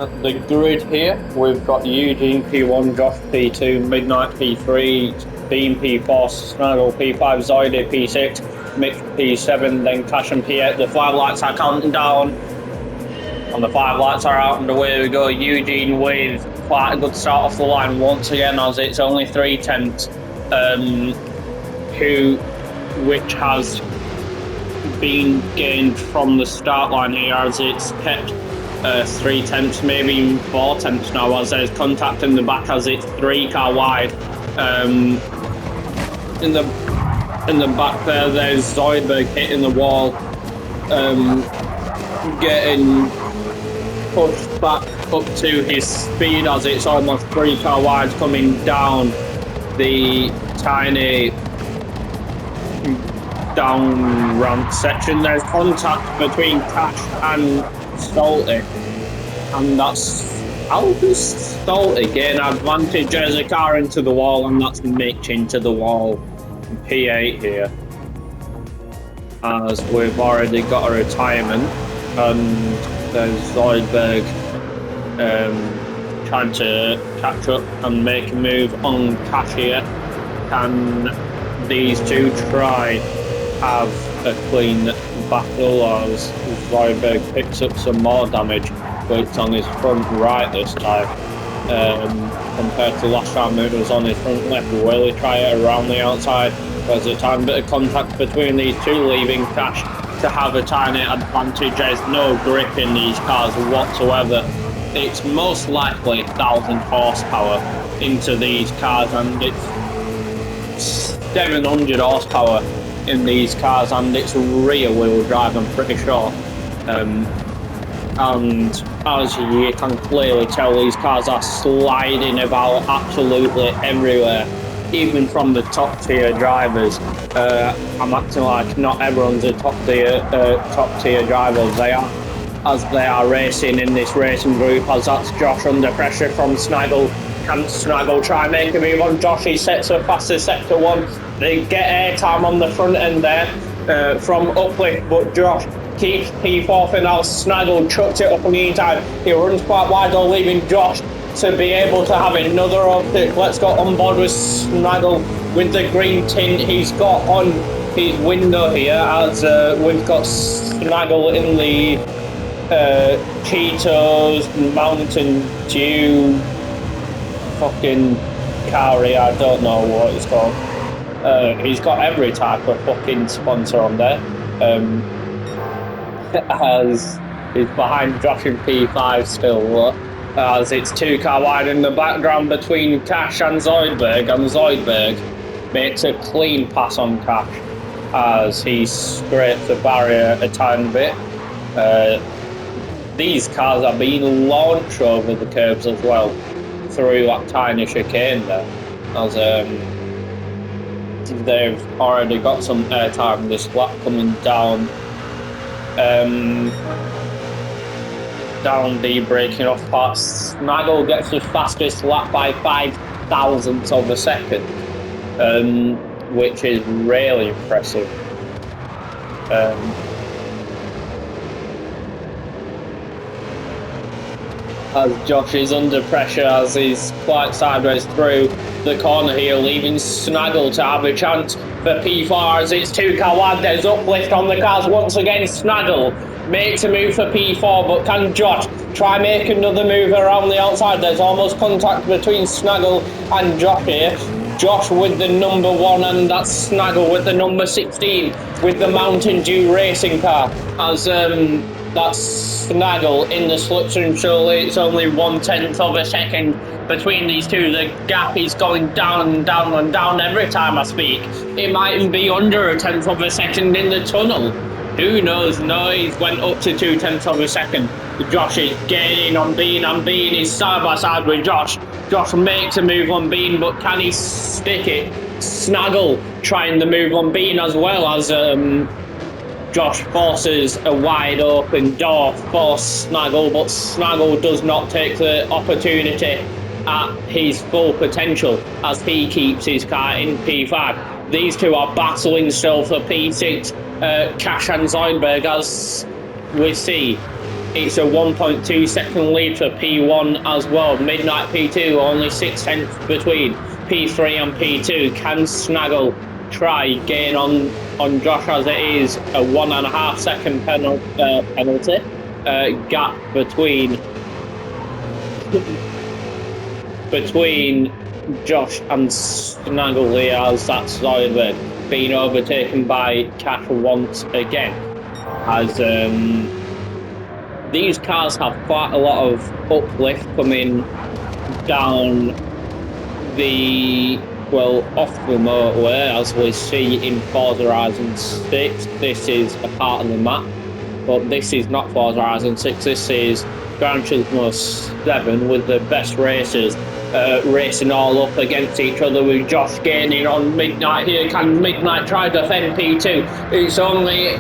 The grid here, we've got Eugene P1, Josh P2, Midnight P3, Beam P4, Snaggle P5, Zoide P6, Mitch P7, then Cash and P8. The 5 lights are counting down, and the 5 lights are out, and away we go. Eugene with quite a good start off the line once again, as it's only 3 tenths, which has been gained from the start line here, as it's kept 3 tenths, maybe even 4 tenths now, as there's contact in the back, as it's 3 car wide. In the back there's Zoidberg hitting the wall, getting pushed back up to his speed, as it's almost 3 car wide coming down the tiny down ramp section. There's contact between Cash and Salty, and that's Albus Salty getting advantage as a car into the wall, and that's Mitch into the wall. P8 here, as we've already got a retirement, and there's Zoidberg trying to catch up and make a move on Cash here. Can these two try have a clean battle, as Zoidberg picks up some more damage, but it's on his front right this time, compared to last time it was on his front left. Will he try it around the outside? There's a tiny bit of contact between these two, leaving Cash to have a tiny advantage. There's no grip in these cars whatsoever. It's most likely 1,000 horsepower into these cars, and it's 700 horsepower in these cars, and it's rear wheel drive, I'm pretty sure. And as you can clearly tell, these cars are sliding about absolutely everywhere, even from the top tier drivers. I'm acting like not everyone's a top tier driver. They are, as they are racing in this racing group, as that's Josh under pressure from Snaggle. Can Snaggle try and make a move on Josh? He sets up past the sector 1. They get airtime on the front end there from uplift, but Josh keeps P4 for now. Snaggle chucks it up in the meantime. He runs quite wide, though, leaving Josh to be able to have another uplift. Let's go on board with Snaggle with the green tint he's got on his window here, as we've got Snaggle in the Cheetos Mountain Dew fucking car here. I don't know what it's called. He's got every type of fucking sponsor on there. As he's behind Josh in P5 still, as it's 2 car wide in the background between Cash and Zoidberg, and Zoidberg makes a clean pass on Cash as he scrapes the barrier a tiny bit. These cars are being launched over the curbs as well through that tiny chicane there, as they've already got some airtime this lap coming down the braking off part. Snaggle gets the fastest lap by 5 thousandths of a second, which is really impressive. As Josh is under pressure, as he's quite sideways through the corner here, leaving Snaggle to have a chance for P4, as it's 2 car wide. There's uplift on the cars once again. Snaggle makes a move for P4, but can Josh try make another move around the outside? There's almost contact between Snaggle and Josh here. Josh with the number 1, and that's Snaggle with the number 16 with the Mountain Dew racing car, as that's Snaggle in the slipstream. Surely it's only 1/10 of a second between these two. The gap is going down and down and down every time I speak. It might even be under 1/10 of a second in the tunnel. Who knows? No, he's went up to 2/10 of a second. Josh is gaining on Bean, and Bean is side by side with Josh. Josh makes a move on Bean, but can he stick it? Snaggle trying the move on Bean as well, as Josh forces a wide open door for Snaggle, but Snaggle does not take the opportunity at his full potential, as he keeps his car in P5. These two are battling still for P6, Cash and Zoidberg, as we see It's a 1.2 second lead for P1 as well. Midnight P2 only 6 tenths between P3 and P2. Can Snaggle try gain on Josh, as it is a 1.5 second penalty gap between Josh and Snaggle here, as that's Zoidberg being overtaken by Cash once again. As these cars have quite a lot of uplift coming down off the motorway, as we see in Forza Horizon 6. This is a part of the map, but this is not Forza Horizon 6. This is Gran Turismo 7 with the best racers racing all up against each other, with Josh gaining on Midnight here. Can Midnight try to defend P2? It's only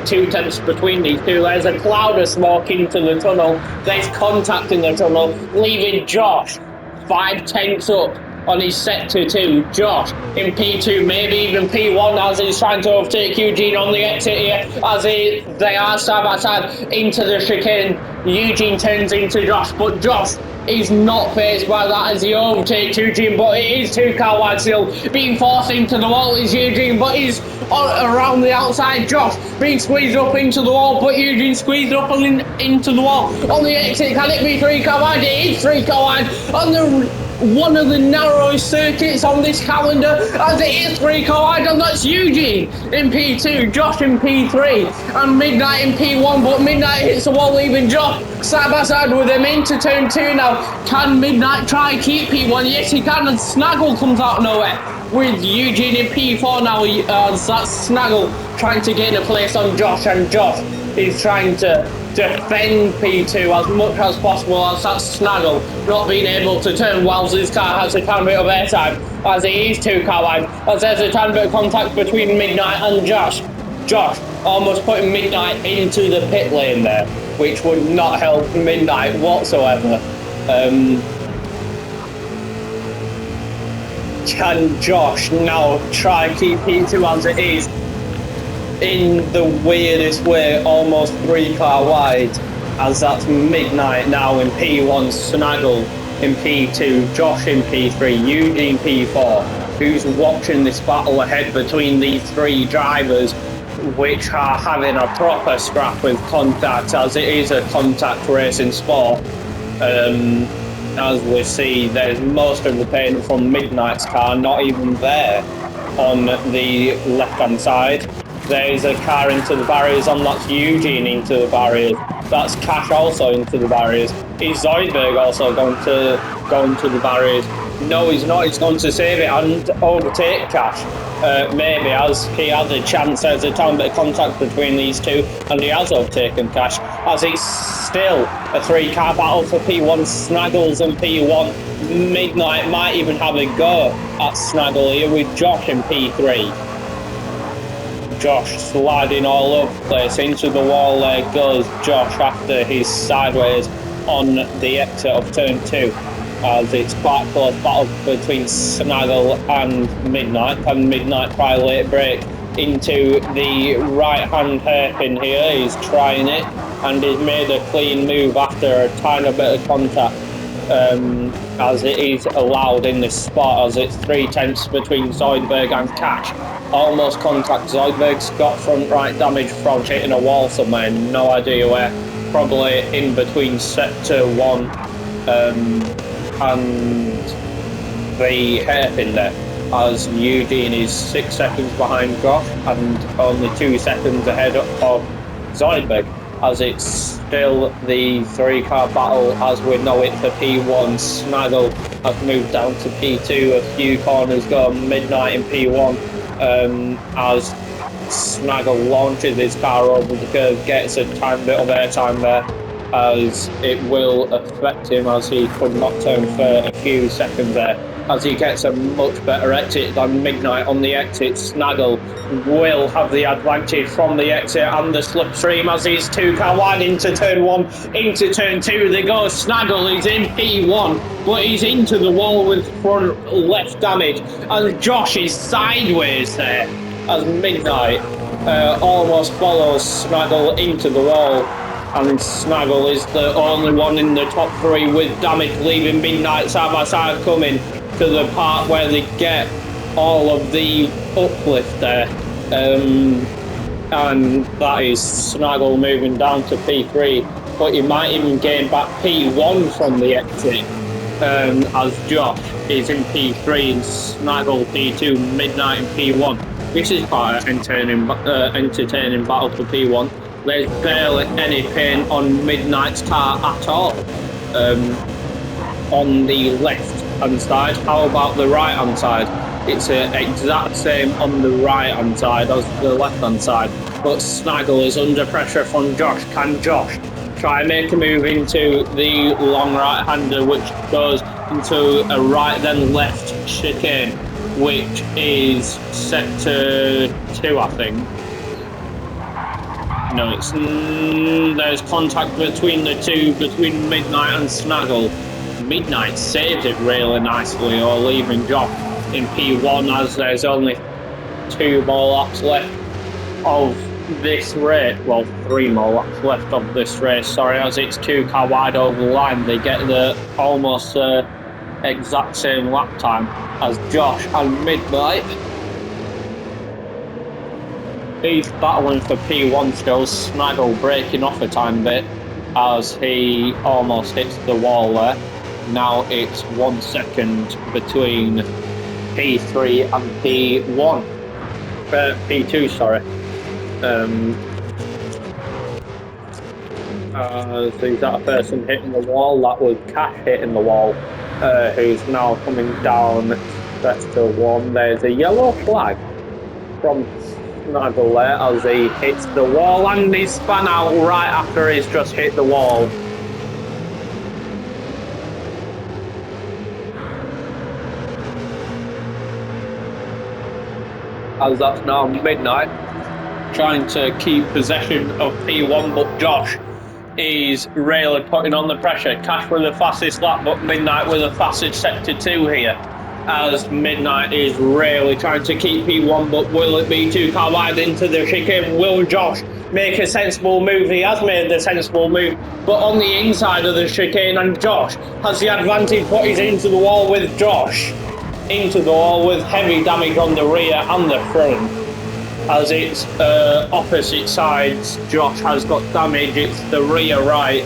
2 tenths between these two. There's a cloud of smoke into the tunnel. There's contact in the tunnel, leaving Josh 5 tenths up on his sector 2. Josh in P2, maybe even P1, as he's trying to overtake Eugene on the exit here, as they are side by side into the chicane. Eugene turns into Josh, but Josh is not faced by that as he overtakes Eugene, but it is 2 car wide still. Being forced into the wall is Eugene, but he's around the outside. Josh being squeezed up into the wall, but Eugene squeezed up into the wall. On the exit, can it be 3 car wide? It is 3 car wide on one of the narrowest circuits on this calendar, as it is 3 car wide, and that's Eugene in P2, Josh in P3, and Midnight in P1, but Midnight hits the wall, leaving Josh side by side with him into turn 2 now. Can Midnight try and keep P1? Yes, he can, and Snaggle comes out of nowhere with Eugene in P4 now, as that's Snaggle trying to gain a place on Josh, and Josh is trying to defend P2 as much as possible, as that's Snaggle not being able to turn whilst his car has a tiny bit of airtime, as he is 2 car wide, as there's a tiny bit of contact between Midnight and Josh. Josh almost putting Midnight into the pit lane there, which would not help Midnight whatsoever. Can Josh now try and keep P2 as it is? In the weirdest way, almost 3 car wide, as that's Midnight now in P1, Snaggle in P2, Josh in P3, Eugene P4. Who's watching this battle ahead between these 3 drivers, which are having a proper scrap with contact, as it is a contact racing sport. As we see, there's most of the paint from Midnight's car not even there on the left-hand side. There's a car into the barriers, and that's Eugene into the barriers. That's Cash also into the barriers. Is Zoidberg also going to go into the barriers? No, he's not. He's going to save it and overtake Cash. Maybe, as he has a chance. There's a tiny bit of contact between these two, and he has overtaken Cash, as it's still a 3 car battle for P1. Snaggles and P1. Midnight might even have a go at Snaggle here with Josh in P3. Josh sliding all over the place into the wall. There goes Josh after his sideways on the exit of turn 2, as it's quite a close battle between Snaggle and Midnight. Can Midnight try a late break into the right hand hairpin here? He's trying it, and he's made a clean move after a tiny bit of contact, as it is allowed in this spot, as it's 3 tenths between Zoidberg and Cash. Almost contact. Zoidberg's got front right damage from hitting a wall somewhere, no idea where, probably in between sector 1 and the hairpin there, as Eugene is 6 seconds behind Josh and only 2 seconds ahead of Zoidberg, as it's still the 3 car battle as we know it for P1. Snaggle has moved down to P2, a few corners go. Midnight in P1, as Snaggle launches his car over the curve, gets a tiny bit of airtime there, as it will affect him, as he could not turn for a few seconds there, as he gets a much better exit than Midnight on the exit. Snaggle will have the advantage from the exit and the slipstream, as he's 2 car wide into turn 1, into turn 2 they go. Snaggle is in P1, but he's into the wall with front left damage, and Josh is sideways there, as Midnight almost follows Snaggle into the wall. And Snaggle is the only one in the top 3 with damage, leaving Midnight side by side, coming to the part where they get all of the uplift there. And that is Snaggle moving down to P3, but he might even gain back P1 from the exit, as Josh is in P3 and Snaggle P2, Midnight in P1. This is quite an entertaining battle for P1. There's barely any pain on Midnight's car at all. On the left-hand side, how about the right-hand side? It's the exact same on the right-hand side as the left-hand side. But Snaggle is under pressure from Josh. Can Josh try and make a move into the long right-hander, which goes into a right then left chicane, which is sector 2, I think. No, it's there's contact between the two, between Midnight and Snaggle. Midnight saved it really nicely, or leaving Josh in P1 as there's only 2 more laps left of this race. Well, 3 more laps left of this race, sorry, as it's 2 car wide over the line. They get the almost exact same lap time as Josh and Midnight. He's battling for P1 still, Snaggle breaking off a tiny bit as he almost hits the wall there. Now it's 1 second between P3 and P1. P2, sorry. Is that a person hitting the wall? That was Cash hitting the wall, who's now coming down sector 1. There's a yellow flag from Snaggle there as he hits the wall, and he spun out right after he's just hit the wall. As that's now Midnight trying to keep possession of P1, but Josh is really putting on the pressure. Cash with the fastest lap, but Midnight with the fastest sector 2 here, as Midnight is really trying to keep P1, but will it be 2 car wide into the chicane? Will Josh make a sensible move? He has made the sensible move, but on the inside of the chicane, and Josh has the advantage, but he's into the wall with Josh. Into the wall with heavy damage on the rear and the front, as it's opposite sides. Josh has got damage, it's the rear right,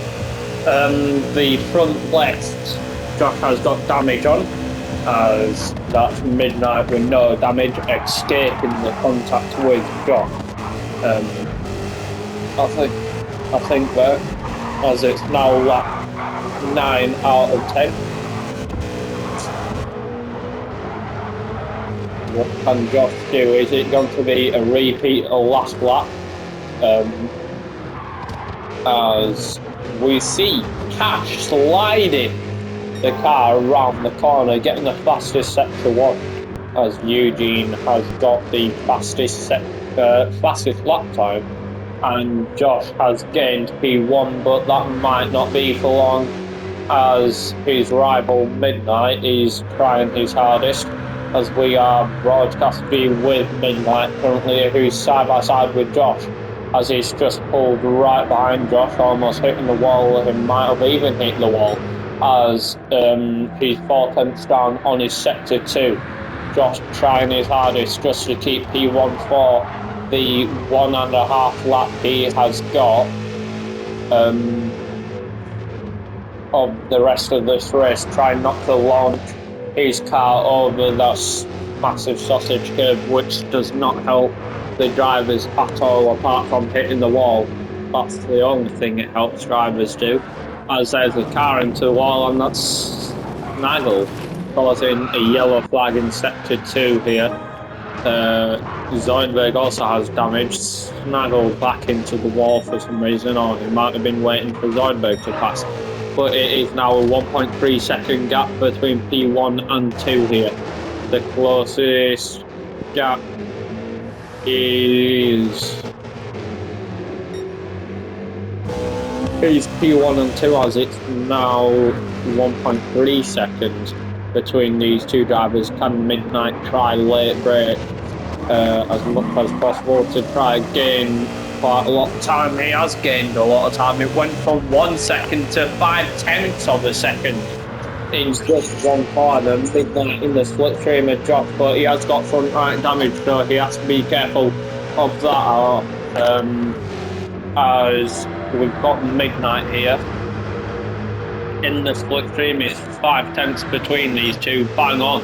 the front left Josh has got damage on, as that's Midnight with no damage, escaping the contact with Josh. I think there, as it's now lap 9 out of 10. What can Josh do? Is it going to be a repeat of last lap? As we see Cash sliding the car around the corner, getting the fastest sector 1, as Eugene has got the fastest lap time, and Josh has gained P1, but that might not be for long, as his rival Midnight is trying his hardest. As we are broadcasting with Midnight currently, who's side by side with Josh, as he's just pulled right behind Josh, almost hitting the wall. He might have even hit the wall, as he's 4 tenths down on his sector 2. Josh trying his hardest just to keep P1 for the 1.5 lap he has got of the rest of this race, trying not to launch his car over that massive sausage curb, which does not help the drivers at all, apart from hitting the wall. That's the only thing it helps drivers do, as there's a car into the wall, and that's Snaggle causing a yellow flag in sector 2 here. Zoidberg also has damage. Snaggle back into the wall for some reason, or he might have been waiting for Zoidberg to pass. But it is now a 1.3 second gap between P1 and 2 here. The closest gap is P1 and 2, as it's now 1.3 seconds between these two drivers. Can Midnight try late brake as much as possible to try and gain quite a lot of time. He has gained a lot of time. It went from 1 second to 5/10 of a second in just one corner. Midnight in the slipstream of Josh, but he has got front right damage, so he has to be careful of that. As we've got Midnight here in the slipstream, it's 5/10 between these two, bang on.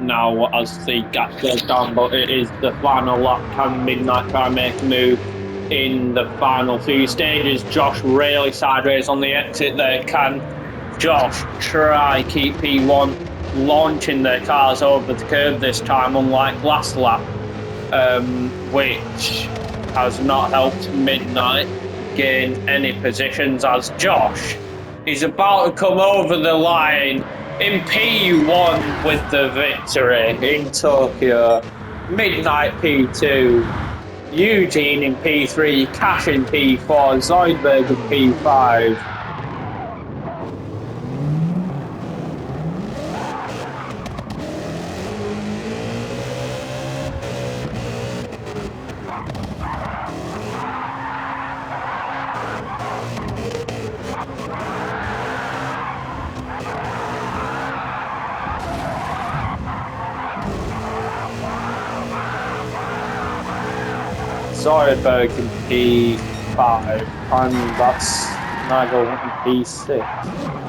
Now as the gap goes down, but it is the final lap. Can Midnight try and make a move in the final few stages? Josh really sideways on the exit there. Can Josh try keep P1 launching their cars over the curb this time, unlike last lap, which has not helped Midnight gain any positions, as Josh is about to come over the line in P1 with the victory in Tokyo. Midnight P2, Eugene in P3, Cash in P4, Zoidberg in P5. Zoidberg in P5, and that's Nigel in P6.